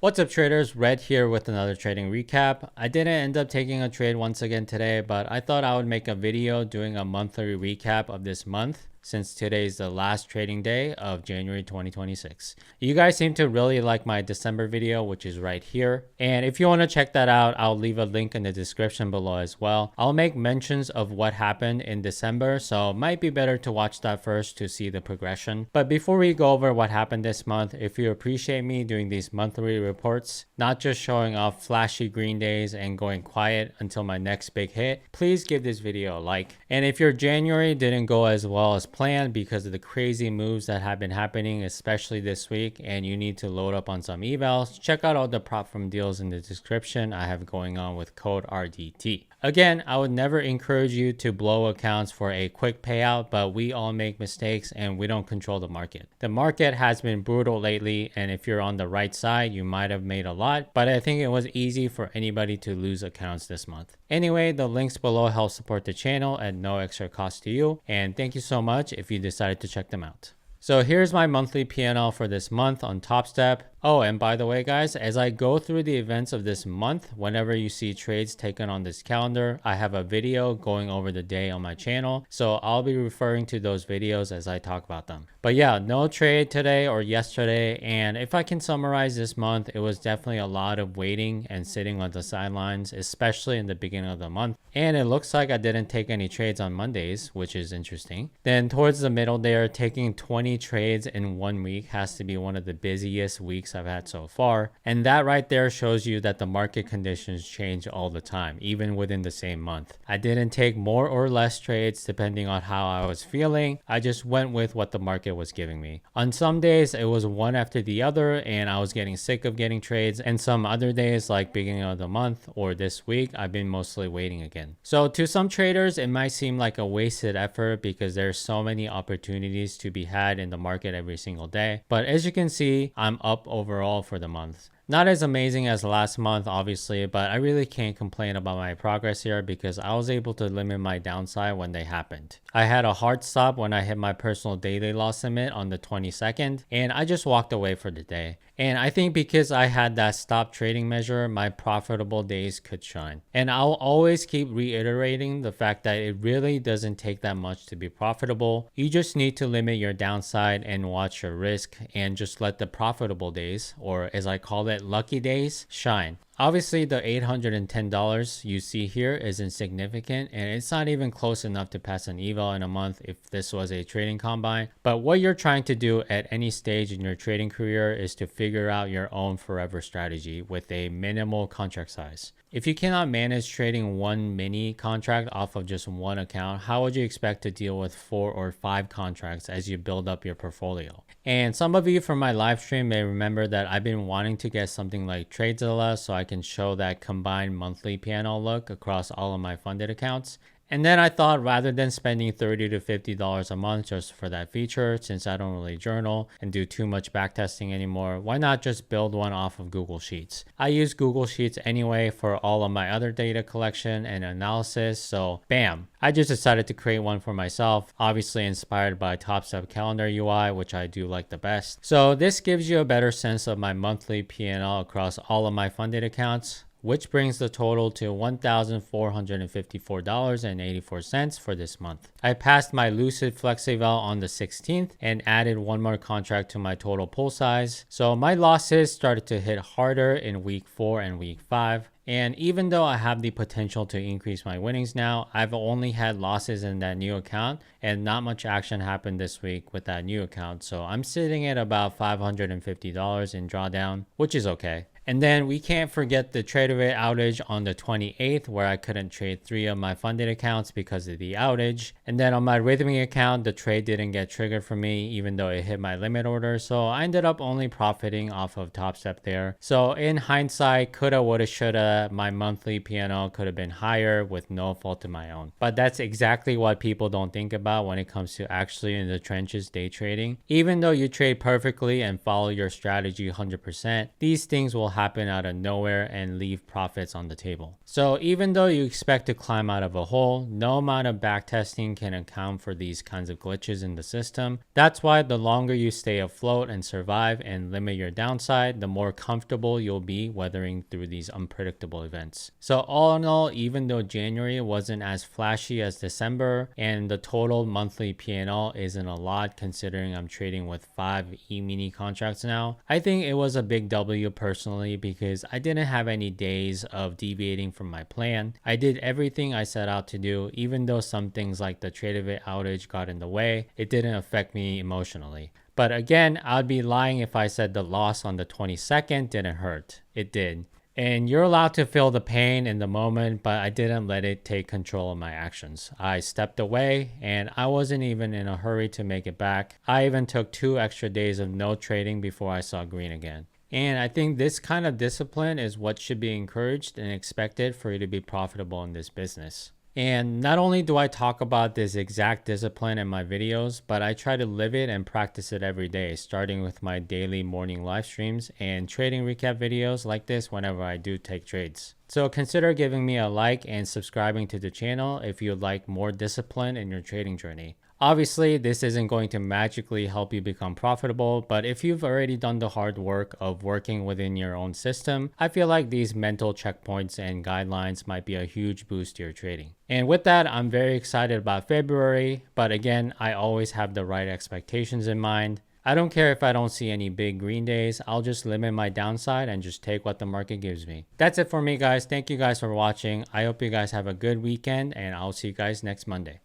What's up traders, Red here with another trading recap. I didn't end up taking a trade once again today, but I thought I would make a video doing a monthly recap of this month since today is the last trading day of January 2026. You guys seem to really like my December video, which is right here. And if you want to check that out, I'll leave a link in the description below as well. I'll make mentions of what happened in December, so it might be better to watch that first to see the progression. But before we go over what happened this month, if you appreciate me doing these monthly reports, not just showing off flashy green days and going quiet until my next big hit, please give this video a like. And if your January didn't go as well as planned because of the crazy moves that have been happening, especially this week, and you need to load up on some evals, check out all the prop firm deals in the description I have going on with code RDT. Again, I would never encourage you to blow accounts for a quick payout, but we all make mistakes and we don't control the market. The market has been brutal lately, and if you're on the right side, you might have made a lot, but I think it was easy for anybody to lose accounts this month. Anyway, the links below help support the channel at no extra cost to you, and thank you so much if you decided to check them out. So here's my monthly P&L for this month on Top Step. Oh, and by the way, guys, as I go through the events of this month, whenever you see trades taken on this calendar, I have a video going over the day on my channel. So I'll be referring to those videos as I talk about them. But yeah, no trade today or yesterday. And if I can summarize this month, it was definitely a lot of waiting and sitting on the sidelines, especially in the beginning of the month. And it looks like I didn't take any trades on Mondays, which is interesting. Then towards the middle there, taking 20 trades in 1 week has to be one of the busiest weeks I've had so far. And that right there shows you that the market conditions change all the time, even within the same month. I didn't take more or less trades depending on how I was feeling. I just went with what the market was giving me. On some days, it was one after the other and I was getting sick of getting trades. And some other days, like beginning of the month or this week, I've been mostly waiting again. So to some traders, it might seem like a wasted effort because there's so many opportunities to be had in the market every single day. But as you can see, I'm up overall for the month. Not as amazing as last month, obviously, but I really can't complain about my progress here because I was able to limit my downside when they happened. I had a hard stop when I hit my personal daily loss limit on the 22nd, and I just walked away for the day. And I think because I had that stop trading measure, my profitable days could shine. And I'll always keep reiterating the fact that it really doesn't take that much to be profitable. You just need to limit your downside and watch your risk and just let the profitable days, or as I call it, lucky days, shine. Obviously, the $810 you see here is insignificant and it's not even close enough to pass an eval in a month if this was a trading combine. But what you're trying to do at any stage in your trading career is to figure out your own forever strategy with a minimal contract size. If you cannot manage trading one mini contract off of just one account, how would you expect to deal with 4 or 5 contracts as you build up your portfolio? And some of you from my live stream may remember that I've been wanting to get something like TradeZilla so I can show that combined monthly P&L look across all of my funded accounts. And then I thought rather than spending $30 to $50 a month just for that feature, since I don't really journal and do too much backtesting anymore, why not just build one off of Google Sheets? I use Google Sheets anyway for all of my other data collection and analysis, so bam! I just decided to create one for myself, obviously inspired by Top Step Calendar UI, which I do like the best. So this gives you a better sense of my monthly P&L across all of my funded accounts, which brings the total to $1,454.84 for this month. I passed my Lucid Flex Eval on the 16th and added one more contract to my total pull size. So my losses started to hit harder in week 4 and week 5. And even though I have the potential to increase my winnings now, I've only had losses in that new account and not much action happened this week with that new account. So I'm sitting at about $550 in drawdown, which is okay. And then we can't forget the trader rate outage on the 28th where I couldn't trade 3 of my funded accounts because of the outage. And then on my Rhythmic account, the trade didn't get triggered for me even though it hit my limit order. So I ended up only profiting off of Top Step there. So in hindsight, coulda, woulda, shoulda, my monthly P&L could have been higher with no fault of my own. But that's exactly what people don't think about when it comes to actually in the trenches day trading. Even though you trade perfectly and follow your strategy 100%, these things will happen out of nowhere and leave profits on the table. So even though you expect to climb out of a hole, no amount of backtesting can account for these kinds of glitches in the system. That's why the longer you stay afloat and survive and limit your downside, the more comfortable you'll be weathering through these unpredictable events. So all in all, even though January wasn't as flashy as December and the total monthly P&L isn't a lot considering I'm trading with 5 E-mini contracts now, I think it was a big W personally because I didn't have any days of deviating from my plan. I did everything I set out to do, even though some things like the Tradevit outage got in the way, it didn't affect me emotionally. But again, I'd be lying if I said the loss on the 22nd didn't hurt. It did. And you're allowed to feel the pain in the moment, but I didn't let it take control of my actions. I stepped away and I wasn't even in a hurry to make it back. I even took 2 extra days of no trading before I saw green again. And I think this kind of discipline is what should be encouraged and expected for you to be profitable in this business. And not only do I talk about this exact discipline in my videos, but I try to live it and practice it every day, starting with my daily morning live streams and trading recap videos like this whenever I do take trades. So consider giving me a like and subscribing to the channel if you'd like more discipline in your trading journey. Obviously, this isn't going to magically help you become profitable, but if you've already done the hard work of working within your own system, I feel like these mental checkpoints and guidelines might be a huge boost to your trading. And with that, I'm very excited about February, but again, I always have the right expectations in mind. I don't care if I don't see any big green days, I'll just limit my downside and just take what the market gives me. That's it for me, guys. Thank you guys for watching. I hope you guys have a good weekend and I'll see you guys next Monday.